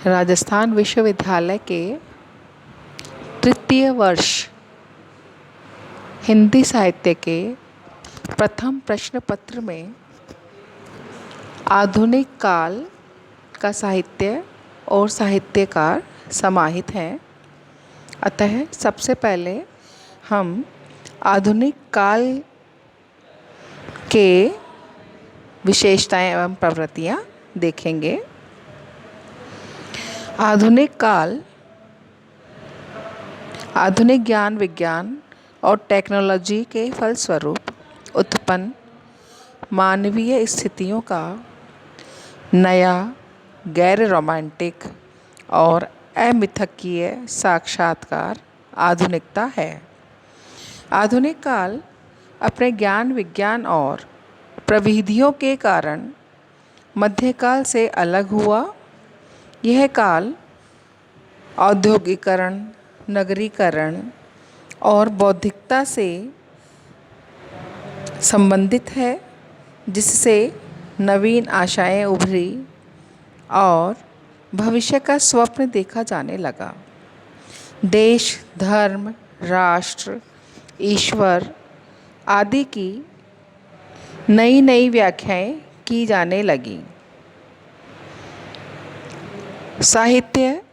राजस्थान विश्वविद्यालय के तृतीय वर्ष हिंदी साहित्य के प्रथम प्रश्न पत्र में आधुनिक काल का साहित्य और साहित्यकार समाहित हैं। अतः सबसे पहले हम आधुनिक काल के विशेषताएं एवं प्रवृत्तियां देखेंगे। आधुनिक काल आधुनिक ज्ञान विज्ञान और टेक्नोलॉजी के फलस्वरूप उत्पन्न मानवीय स्थितियों का नया गैर रोमांटिक और अमिथकीय साक्षात्कार आधुनिकता है। आधुनिक काल अपने ज्ञान विज्ञान और प्रविधियों के कारण मध्यकाल से अलग हुआ। यह काल औद्योगिकरण, नगरीकरण और बौद्धिकता से संबंधित है, जिससे नवीन आशाएं उभरी और भविष्य का स्वप्न देखा जाने लगा। देश, धर्म, राष्ट्र, ईश्वर आदि की नई नई व्याख्याएं की जाने लगी। साहित्य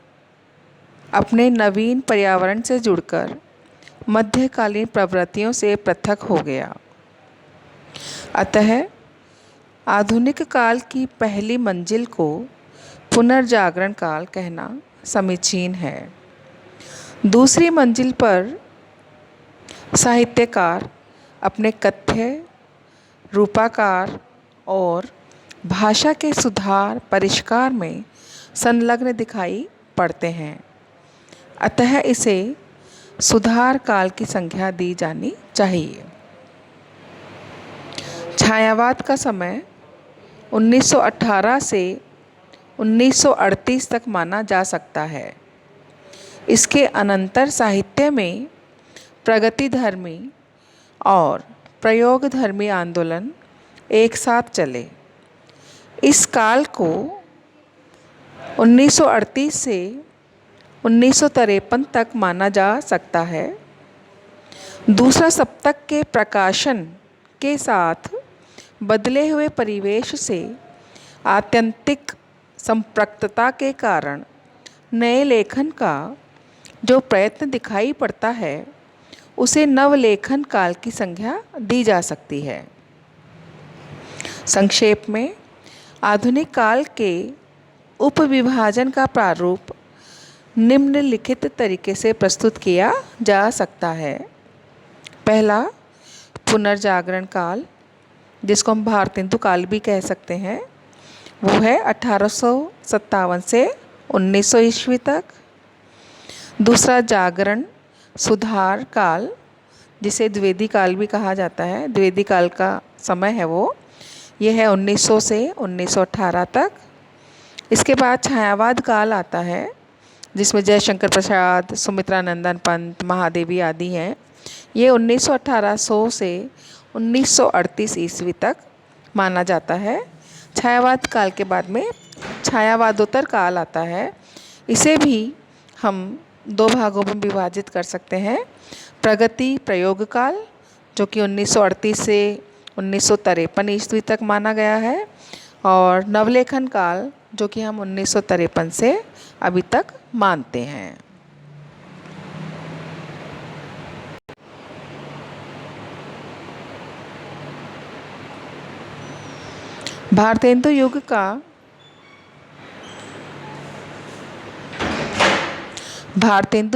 अपने नवीन पर्यावरण से जुड़कर मध्यकालीन प्रवृत्तियों से पृथक हो गया। अतः आधुनिक काल की पहली मंजिल को पुनर्जागरण काल कहना समीचीन है। दूसरी मंजिल पर साहित्यकार अपने कथ्य, रूपाकार और भाषा के सुधार परिष्कार में संलग्न दिखाई पड़ते हैं। अतः इसे सुधार काल की संज्ञा दी जानी चाहिए। छायावाद का समय 1918 से 1938 तक माना जा सकता है। इसके अनंतर साहित्य में प्रगतिधर्मी और प्रयोगधर्मी आंदोलन एक साथ चले। इस काल को 1938 से 1953 तक माना जा सकता है। दूसरा सप्तक के प्रकाशन के साथ बदले हुए परिवेश से आत्यंतिक संपृक्तता के कारण नए लेखन का जो प्रयत्न दिखाई पड़ता है, उसे नवलेखन काल की संज्ञा दी जा सकती है। संक्षेप में आधुनिक काल के उपविभाजन का प्रारूप निम्नलिखित तरीके से प्रस्तुत किया जा सकता है। पहला, पुनर्जागरण काल, जिसको हम भारतेंदु काल भी कह सकते हैं, वो है 1857 से 1900 ईस्वी तक। दूसरा, जागरण सुधार काल, जिसे द्विवेदी काल भी कहा जाता है। द्विवेदी काल का समय है वो, ये है 1900 से 1918 तक। इसके बाद छायावाद काल आता है, जिसमें जयशंकर प्रसाद, सुमित्रा नंदन पंत, महादेवी आदि हैं। ये 1818 से 1938 ईस्वी तक माना जाता है। छायावाद काल के बाद में छायावादोत्तर काल आता है। इसे भी हम दो भागों में विभाजित कर सकते हैं। प्रगति प्रयोग काल, जो कि 1938 से 1953 ईस्वी तक माना गया है, और नवलेखन काल, जो कि हम 1953 से अभी तक मानते हैं। भारतेंदु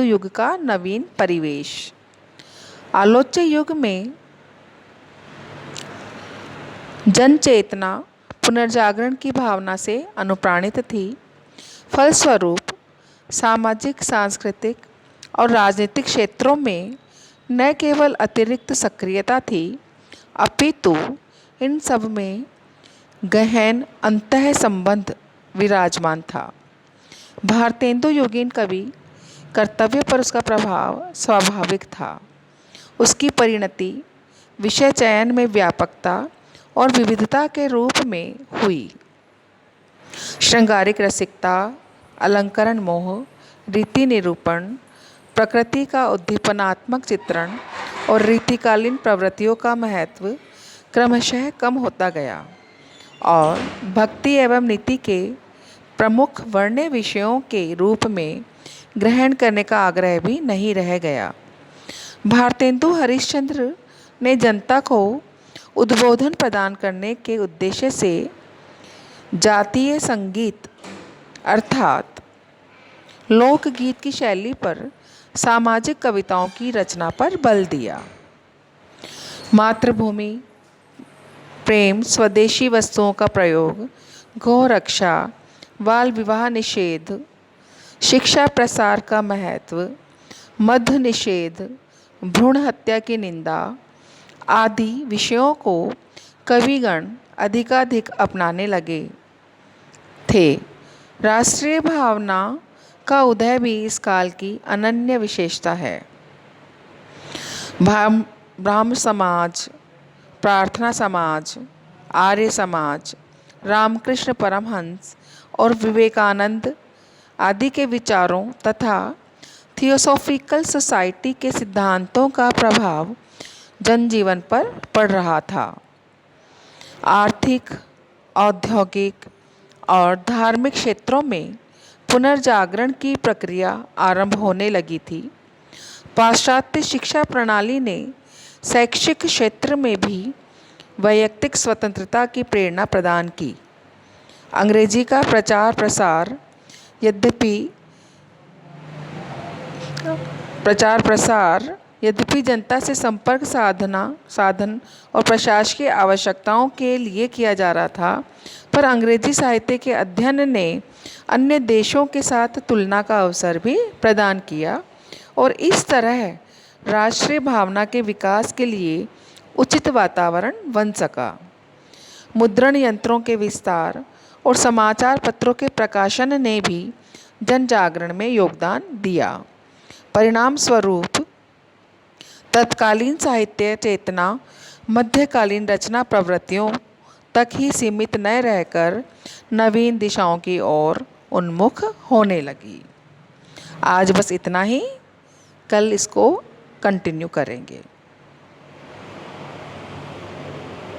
युग का नवीन परिवेश। आलोच्य युग में जन चेतना पुनर्जागरण की भावना से अनुप्राणित थी। फलस्वरूप सामाजिक, सांस्कृतिक और राजनीतिक क्षेत्रों में न केवल अतिरिक्त सक्रियता थी, अपितु इन सब में गहन अंतः संबंध विराजमान था। भारतेंदु युगीन कवि कर्तव्य पर उसका प्रभाव स्वाभाविक था। उसकी परिणति विषय चयन में व्यापकता और विविधता के रूप में हुई। श्रृंगारिक रसिकता, अलंकरण मोह, रीति निरूपण, प्रकृति का उद्दीपनात्मक चित्रण और रीतिकालीन प्रवृत्तियों का महत्व क्रमशः कम होता गया और भक्ति एवं नीति के प्रमुख वर्ण्य विषयों के रूप में ग्रहण करने का आग्रह भी नहीं रह गया। भारतेंदु हरिश्चंद्र ने जनता को उद्बोधन प्रदान करने के उद्देश्य से जातीय संगीत अर्थात लोकगीत की शैली पर सामाजिक कविताओं की रचना पर बल दिया। मातृभूमि प्रेम, स्वदेशी वस्तुओं का प्रयोग, गौ रक्षा, बाल विवाह निषेध, शिक्षा प्रसार का महत्व, मद्य निषेध, भ्रूण हत्या की निंदा आदि विषयों को कविगण अधिकाधिक अपनाने लगे थे। राष्ट्रीय भावना का उदय भी इस काल की अनन्य विशेषता है। ब्राह्म समाज, प्रार्थना समाज, आर्य समाज, रामकृष्ण परमहंस और विवेकानंद आदि के विचारों तथा थियोसॉफिकल सोसाइटी के सिद्धांतों का प्रभाव जनजीवन पर पड़ रहा था। आर्थिक, औद्योगिक और धार्मिक क्षेत्रों में पुनर्जागरण की प्रक्रिया आरंभ होने लगी थी। पाश्चात्य शिक्षा प्रणाली ने शैक्षिक क्षेत्र में भी वैयक्तिक स्वतंत्रता की प्रेरणा प्रदान की। अंग्रेजी का प्रचार प्रसार यद्यपि जनता से संपर्क साधन और प्रशासकीय आवश्यकताओं के लिए किया जा रहा था, पर अंग्रेजी साहित्य के अध्ययन ने अन्य देशों के साथ तुलना का अवसर भी प्रदान किया और इस तरह राष्ट्रीय भावना के विकास के लिए उचित वातावरण बन सका। मुद्रण यंत्रों के विस्तार और समाचार पत्रों के प्रकाशन ने भी जन जागरण में योगदान दिया। परिणाम स्वरूप तत्कालीन साहित्य चेतना मध्यकालीन रचना प्रवृत्तियों तक ही सीमित न रहकर नवीन दिशाओं की ओर उन्मुख होने लगी। आज बस इतना ही, कल इसको कंटिन्यू करेंगे।